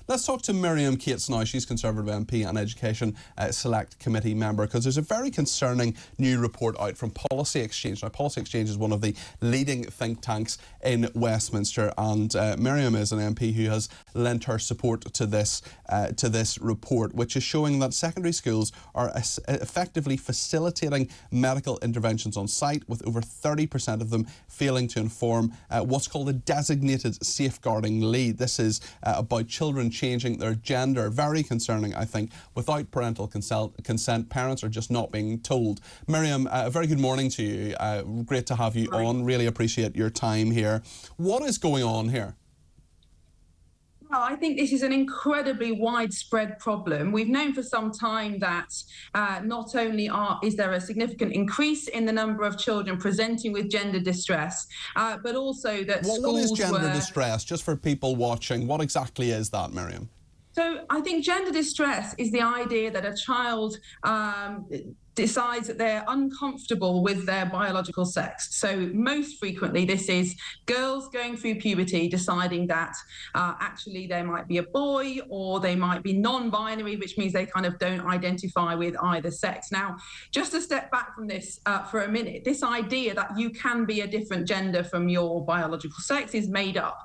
Let's talk to Miriam Cates now. She's Conservative MP and Education Select Committee member, because there's a very concerning new report out from Policy Exchange. Now, Policy Exchange is one of the leading think tanks in Westminster, and Miriam is an MP who has lent her support to this report, which is showing that secondary schools are effectively facilitating medical interventions on site, with over 30% of them failing to inform what's called a designated safeguarding lead. This is about children changing their gender. Very concerning, I think. Without parental consent, parents are just not being told. Miriam, a very good morning to you. Great to have you on. Really appreciate your time here. What is going on here? Well, I think this is an incredibly widespread problem. We've known for some time that not only is there a significant increase in the number of children presenting with gender distress, but also that schools What is gender distress? Just for people watching, what exactly is that, Miriam? So I think gender distress is the idea that a child decides that they're uncomfortable with their biological sex. So most frequently, this is girls going through puberty deciding that actually they might be a boy, or they might be non-binary, which means they kind of don't identify with either sex. Now, just to step back from this for a minute, this idea that you can be a different gender from your biological sex is made up.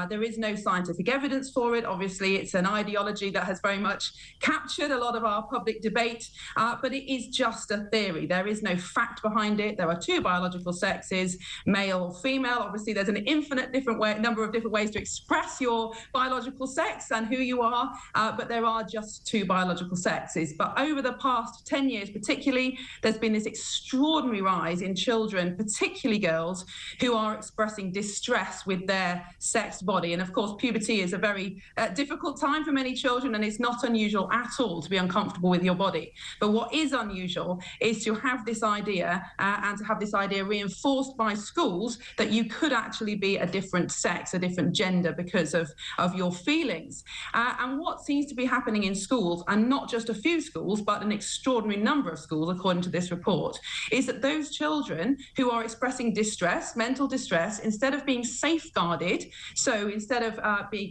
There is no scientific evidence for it. Obviously, it's an ideology that has very much captured a lot of our public debate, but it is just a theory. There is no fact behind it. There are two biological sexes, male or female. Obviously, there's an infinite number of different ways to express your biological sex and who you are, but there are just two biological sexes. But over the past 10 years particularly, there's been this extraordinary rise in children, particularly girls, who are expressing distress with their sex body. And of course, puberty is a very difficult time for many children, and it's not unusual at all to be uncomfortable with your body. But what is unusual is to have this idea and to have this idea reinforced by schools that you could actually be a different sex, a different gender because of your feelings. And what seems to be happening in schools, and not just a few schools, but an extraordinary number of schools, according to this report, is that those children who are expressing distress, mental distress, instead of being safeguarded, so instead of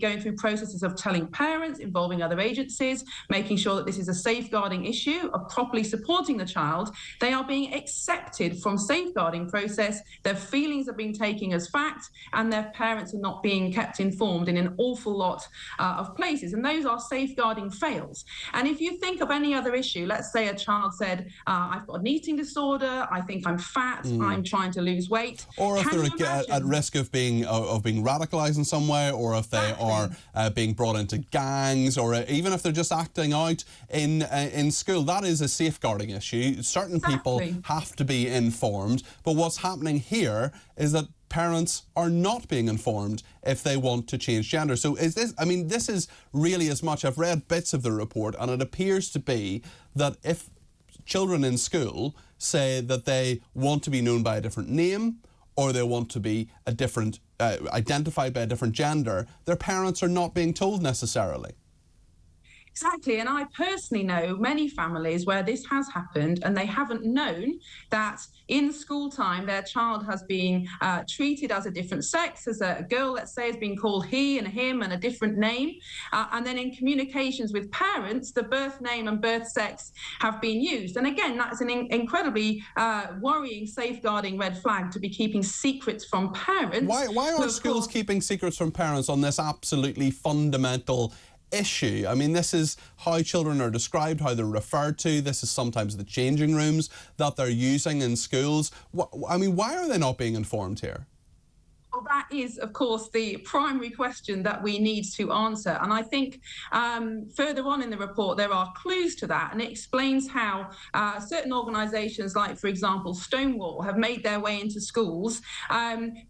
going through processes of telling parents, involving other agencies, making sure that this is a safeguarding issue, of properly supporting the child, they are being accepted from safeguarding process. Their feelings are being taken as fact, and their parents are not being kept informed in an awful lot of places. And those are safeguarding fails. And if you think of any other issue, let's say a child said, I've got an eating disorder, I think I'm fat, I'm trying to lose weight. Or if they're at risk of being radicalised in some way, or if they are being brought into gangs, or even if they're just acting out in school. That is a safeguarding issue. Certain people have to be informed, but what's happening here is that parents are not being informed if they want to change gender. So is this, I mean, this is really as much, I've read bits of the report, and it appears to be that if children in school say that they want to be known by a different name, or they want to be a different, identified by a different gender, their parents are not being told necessarily. Exactly, and I personally know many families where this has happened, and they haven't known that in school time their child has been treated as a different sex, as a girl, let's say, has been called he and him and a different name, and then in communications with parents, the birth name and birth sex have been used. And again, that's an incredibly worrying, safeguarding red flag to be keeping secrets from parents. Why are schools keeping secrets from parents on this absolutely fundamental issue? I mean, this is how children are described, how they're referred to. This is sometimes the changing rooms that they're using in schools. I mean, why are they not being informed here? Well, that is, of course, the primary question that we need to answer. And I think further on in the report, there are clues to that. And it explains how certain organisations, like, for example, Stonewall, have made their way into schools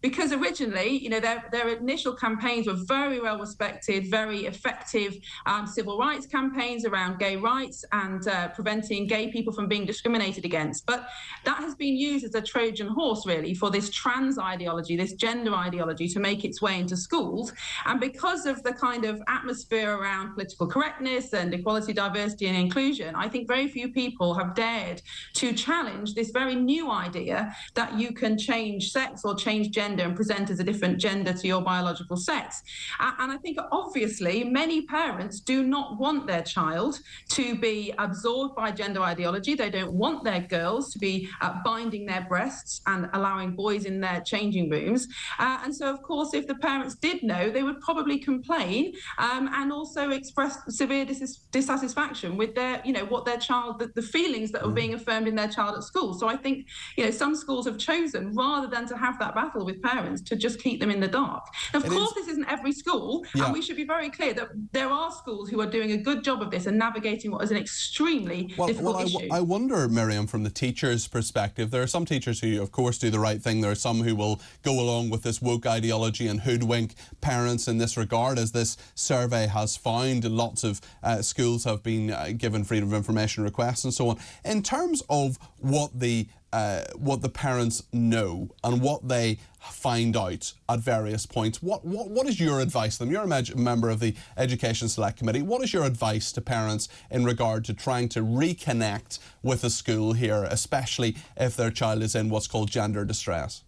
because originally, you know, their initial campaigns were very well respected, very effective civil rights campaigns around gay rights and preventing gay people from being discriminated against. But that has been used as a Trojan horse, really, for this trans ideology, this gender ideology to make its way into schools. And because of the kind of atmosphere around political correctness and equality, diversity and inclusion, I think very few people have dared to challenge this very new idea that you can change sex or change gender and present as a different gender to your biological sex. And I think obviously many parents do not want their child to be absorbed by gender ideology. They don't want their girls to be binding their breasts and allowing boys in their changing rooms. And so, of course, if the parents did know, they would probably complain and also express severe dissatisfaction with their, what their child, the feelings that are being affirmed in their child at school. So I think, some schools have chosen, rather than to have that battle with parents, to just keep them in the dark. Of course, this isn't every school, and we should be very clear that there are schools who are doing a good job of this and navigating what is an extremely difficult issue. I wonder, Miriam, from the teacher's perspective, there are some teachers who, of course, do the right thing. There are some who will go along with this woke ideology and hoodwink parents in this regard, as this survey has found. Lots of schools have been given freedom of information requests and so on. In terms of what the parents know and what they find out at various points, what is your advice to them? You're a member of the Education Select Committee. What is your advice to parents in regard to trying to reconnect with a school here, especially if their child is in what's called gender distress?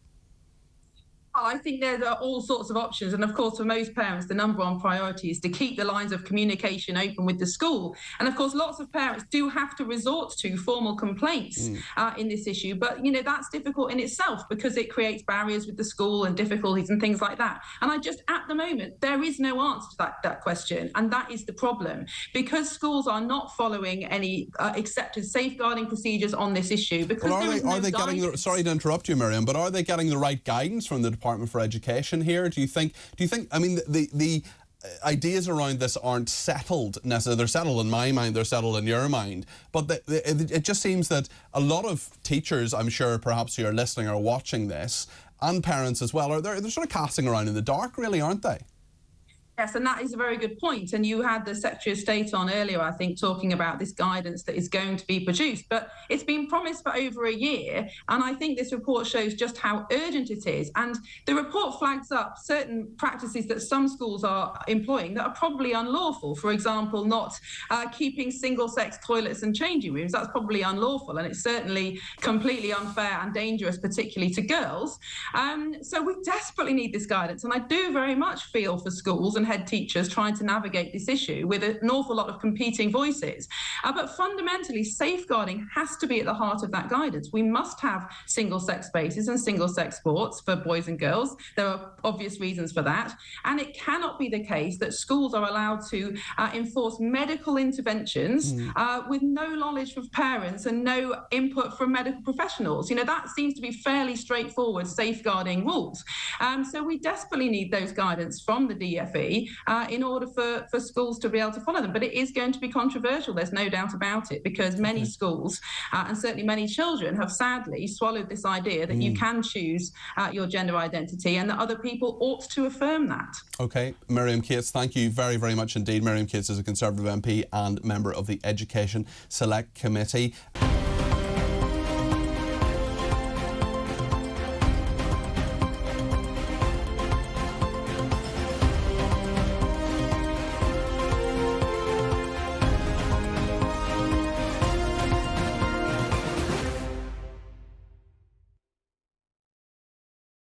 I think there are all sorts of options. And of course, for most parents, the number one priority is to keep the lines of communication open with the school. And of course, lots of parents do have to resort to formal complaints in this issue. But, that's difficult in itself because it creates barriers with the school and difficulties and things like that. And at the moment, there is no answer to that question. And that is the problem, because schools are not following any accepted safeguarding procedures on this issue. Because are they getting sorry to interrupt you, Miriam, but are they getting the right guidance from the Department for Education here? Do you think I mean the ideas around this aren't settled necessarily? They're settled in my mind, they're settled in your mind, but it just seems that a lot of teachers, I'm sure perhaps who are listening or watching this, and parents as well, they're sort of casting around in the dark, really, aren't they? Yes, and that is a very good point. And you had the Secretary of State on earlier, I think, talking about this guidance that is going to be produced. But it's been promised for over a year. And I think this report shows just how urgent it is. And the report flags up certain practices that some schools are employing that are probably unlawful. For example, not keeping single-sex toilets and changing rooms. That's probably unlawful. And it's certainly completely unfair and dangerous, particularly to girls. So we desperately need this guidance. And I do very much feel for schools and head teachers trying to navigate this issue with an awful lot of competing voices. But fundamentally, safeguarding has to be at the heart of that guidance. We must have single-sex spaces and single-sex sports for boys and girls. There are obvious reasons for that. And it cannot be the case that schools are allowed to enforce medical interventions with no knowledge of parents and no input from medical professionals. That seems to be fairly straightforward safeguarding rules. So we desperately need those guidance from the DFE in order for schools to be able to follow them. But it is going to be controversial, there's no doubt about it, because many schools and certainly many children have sadly swallowed this idea that you can choose your gender identity and that other people ought to affirm that. OK, Miriam Cates, thank you very, very much indeed. Miriam Cates is a Conservative MP and member of the Education Select Committee.